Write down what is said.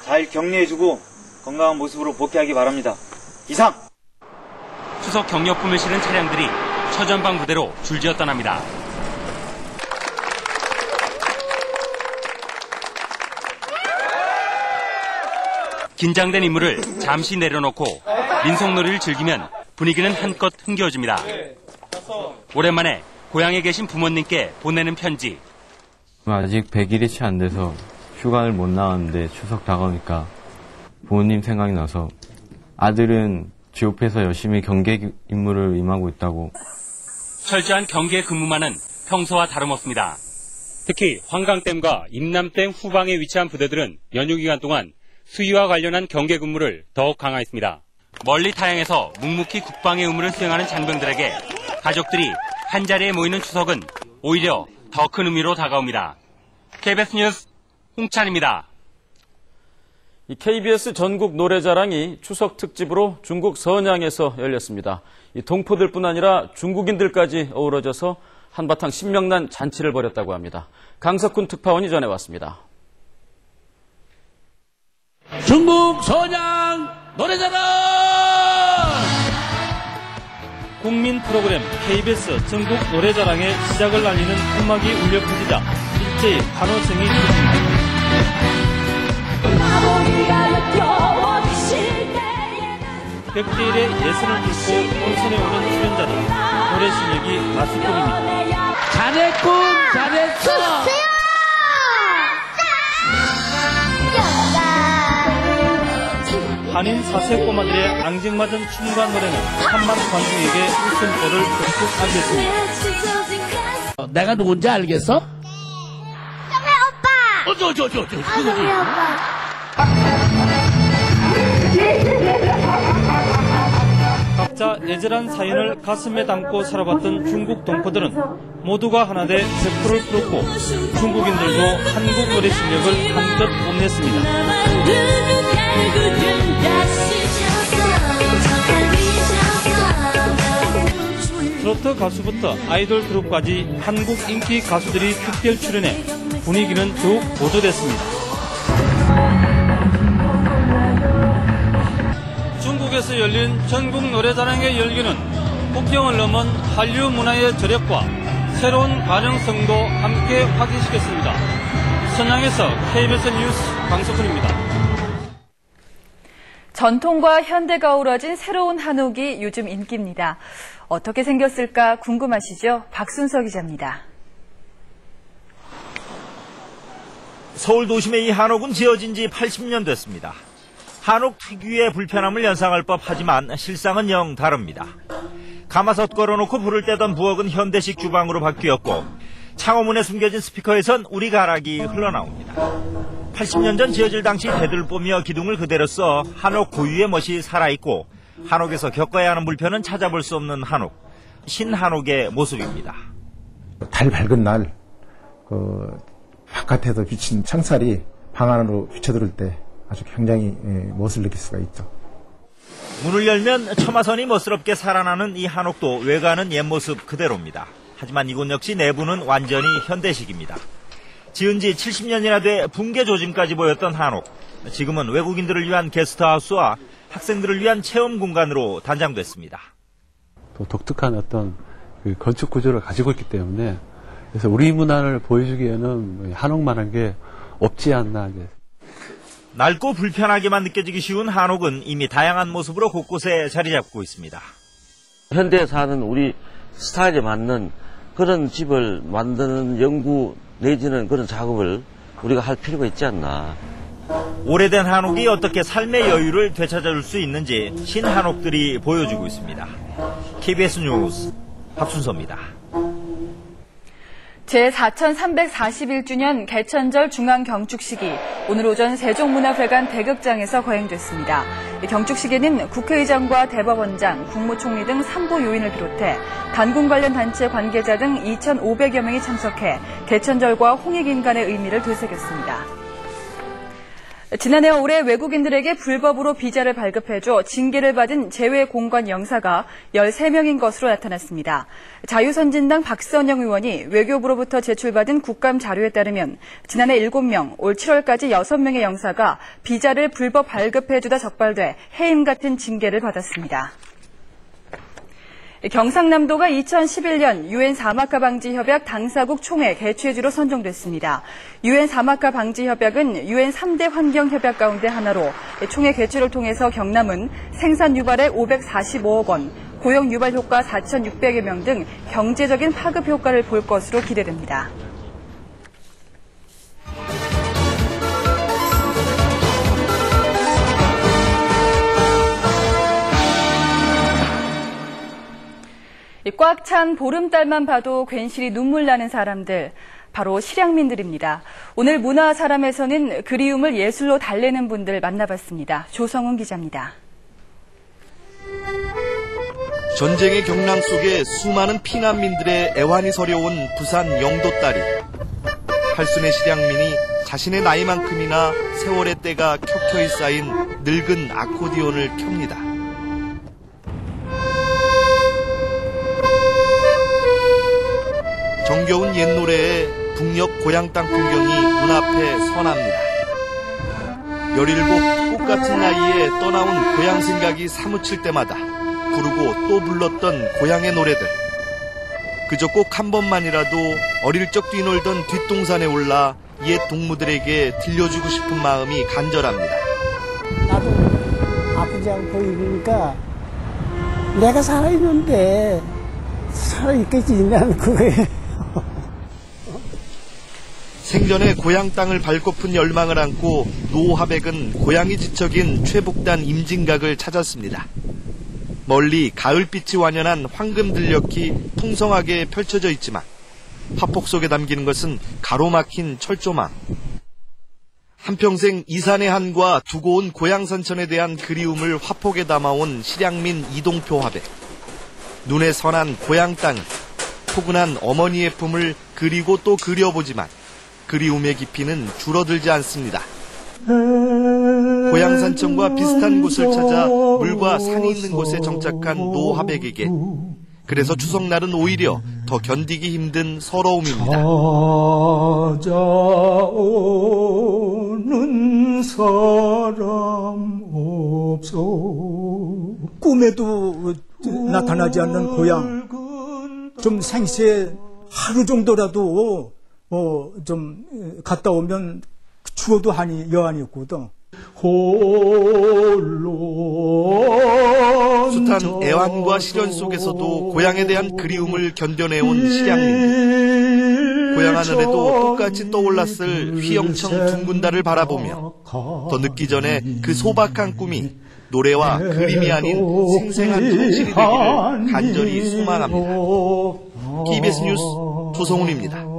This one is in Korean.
잘 격려해주고 건강한 모습으로 복귀하기 바랍니다. 이상! 추석 격려품을 실은 차량들이 처전방 부대로 줄지어 떠납니다. 긴장된 인물을 잠시 내려놓고 민속놀이를 즐기면 분위기는 한껏 흥겨워집니다. 오랜만에 고향에 계신 부모님께 보내는 편지. 아직 100일이 채 안 돼서 휴가를 못 나왔는데 추석 다가오니까 부모님 생각이 나서 아들은 GOP에서 열심히 경계 임무를 임하고 있다고. 철저한 경계 근무만은 평소와 다름없습니다. 특히 환강댐과 임남댐 후방에 위치한 부대들은 연휴 기간 동안 수위와 관련한 경계 근무를 더욱 강화했습니다. 멀리 타향에서 묵묵히 국방의 의무를 수행하는 장병들에게 가족들이 한자리에 모이는 추석은 오히려 더 큰 의미로 다가옵니다. KBS 뉴스 홍찬입니다. 이 KBS 전국 노래자랑이 추석 특집으로 중국 선양에서 열렸습니다. 이 동포들뿐 아니라 중국인들까지 어우러져서 한바탕 신명난 잔치를 벌였다고 합니다. 강석훈 특파원이 전해왔습니다. 중국 선양 노래자랑! 국민 프로그램 KBS 전국 노래자랑의 시작을 알리는 음악이 울려 퍼지자 일제히 환호성이 터집니다. 백대일의 예선을 뚫고 본선에 오른 출연자들, 노래 실력이 가수급입니다. 잘했군, 잘했어! 한인 4세 꼬마들의 앙증맞은 춤과 노래는 3만 관중에게 웃음보를 듬뿍 안겼습니다. 내가 누군지 알겠어? 정혜 오빠! 그거지. 오빠. 각자 애절한 사연을 가슴에 담고 살아봤던 중국 동포들은 모두가 하나 돼 세포를 풀었고 중국인들도 한국 노래 실력을 한껏 뽐냈습니다. 트로트 가수부터 아이돌 그룹까지 한국 인기 가수들이 특별 출연해 분위기는 더욱 고조됐습니다. 중국에서 열린 전국 노래자랑의 열기는 국경을 넘은 한류 문화의 저력과 새로운 가능성도 함께 확인시켰습니다. 선양에서 KBS 뉴스 강석훈입니다. 전통과 현대가 어우러진 새로운 한옥이 요즘 인기입니다. 어떻게 생겼을까 궁금하시죠? 박순서 기자입니다. 서울 도심의 이 한옥은 지어진 지 80년 됐습니다. 한옥 특유의 불편함을 연상할 법하지만 실상은 영 다릅니다. 가마솥 걸어놓고 불을 떼던 부엌은 현대식 주방으로 바뀌었고 창호문에 숨겨진 스피커에선 우리 가락이 흘러나옵니다. 80년 전 지어질 당시 대들보며 기둥을 그대로 써 한옥 고유의 멋이 살아있고 한옥에서 겪어야 하는 불편은 찾아볼 수 없는 한옥, 신한옥의 모습입니다. 달 밝은 날 바깥에서 비친 창살이 방 안으로 비쳐들을 때 아주 굉장히 멋을 느낄 수가 있죠. 문을 열면 처마선이 멋스럽게 살아나는 이 한옥도 외관은 옛모습 그대로입니다. 하지만 이곳 역시 내부는 완전히 현대식입니다. 지은 지 70년이나 돼 붕괴 조짐까지 보였던 한옥. 지금은 외국인들을 위한 게스트하우스와 학생들을 위한 체험 공간으로 단장됐습니다. 또 독특한 어떤 건축 구조를 가지고 있기 때문에 그래서 우리 문화를 보여주기에는 한옥만한 게 없지 않나. 낡고 불편하게만 느껴지기 쉬운 한옥은 이미 다양한 모습으로 곳곳에 자리 잡고 있습니다. 현대에 사는 우리 스타일에 맞는 그런 집을 만드는 연구 내지는 그런 작업을 우리가 할 필요가 있지 않나. 오래된 한옥이 어떻게 삶의 여유를 되찾아줄 수 있는지 신한옥들이 보여주고 있습니다. KBS 뉴스 박순서입니다. 제4341주년 개천절 중앙경축식이 오늘 오전 세종문화회관 대극장에서 거행됐습니다. 경축식에는 국회의장과 대법원장, 국무총리 등 산부 요인을 비롯해 단군 관련 단체 관계자 등 2,500여 명이 참석해 개천절과 홍익인간의 의미를 되새겼습니다. 지난해와 올해 외국인들에게 불법으로 비자를 발급해줘 징계를 받은 재외공관 영사가 13명인 것으로 나타났습니다. 자유선진당 박선영 의원이 외교부로부터 제출받은 국감 자료에 따르면 지난해 7명, 올 7월까지 6명의 영사가 비자를 불법 발급해주다 적발돼 해임 같은 징계를 받았습니다. 경상남도가 2011년 유엔 사막화 방지 협약 당사국 총회 개최지로 선정됐습니다. 유엔 사막화 방지 협약은 유엔 3대 환경 협약 가운데 하나로 총회 개최를 통해서 경남은 생산 유발액 545억 원, 고용 유발 효과 4,600여 명 등 경제적인 파급 효과를 볼 것으로 기대됩니다. 꽉 찬 보름달만 봐도 괜시리 눈물 나는 사람들, 바로 실향민들입니다. 오늘 문화사람에서는 그리움을 예술로 달래는 분들 만나봤습니다. 조성훈 기자입니다. 전쟁의 경랑 속에 수많은 피난민들의 애환이 서려온 부산 영도다리. 팔순의 실향민이 자신의 나이만큼이나 세월의 때가 켜켜이 쌓인 늙은 아코디온을 켭니다. 정겨운 옛 노래에 북녘 고향 땅 풍경이 눈앞에 선합니다. 17 똑같은 나이에 떠나온 고향 생각이 사무칠 때마다 부르고 또 불렀던 고향의 노래들. 그저 꼭 한 번만이라도 어릴 적 뛰놀던 뒷동산에 올라 옛 동무들에게 들려주고 싶은 마음이 간절합니다. 나도 아프지 않고 이러니까 내가 살아있는데 살아있겠지 나는 그거에. 생전에 고향 땅을 발고픈 열망을 안고 노하백은 고향이 지척인 최북단 임진각을 찾았습니다. 멀리 가을빛이 완연한 황금 들녘이 풍성하게 펼쳐져 있지만 화폭 속에 담기는 것은 가로막힌 철조망. 한평생 이산의 한과 두고 온 고향 산천에 대한 그리움을 화폭에 담아온 실향민 이동표 화백. 눈에 선한 고향 땅, 포근한 어머니의 품을 그리고 또 그려보지만 그리움의 깊이는 줄어들지 않습니다. 고향 산천과 비슷한 곳을 찾아 물과 산이 있는 곳에 정착한 노하백에게 그래서 추석날은 오히려 더 견디기 힘든 서러움입니다. 찾아오는 사람 없어. 꿈에도 나타나지 않는 고향. 좀 생시에 하루 정도라도 좀 갔다 오면 죽어도 한이 여한이 없거든. 숱한 애환과 시련 속에서도 고향에 대한 그리움을 견뎌내온 실향민. 고향 하늘에도 똑같이 떠올랐을 휘영청 둥근 달을 바라보며 더 늦기 전에 그 소박한 꿈이 노래와 그림이 아닌 생생한 현실이 되기를 간절히 소망합니다. KBS 뉴스 조성훈입니다.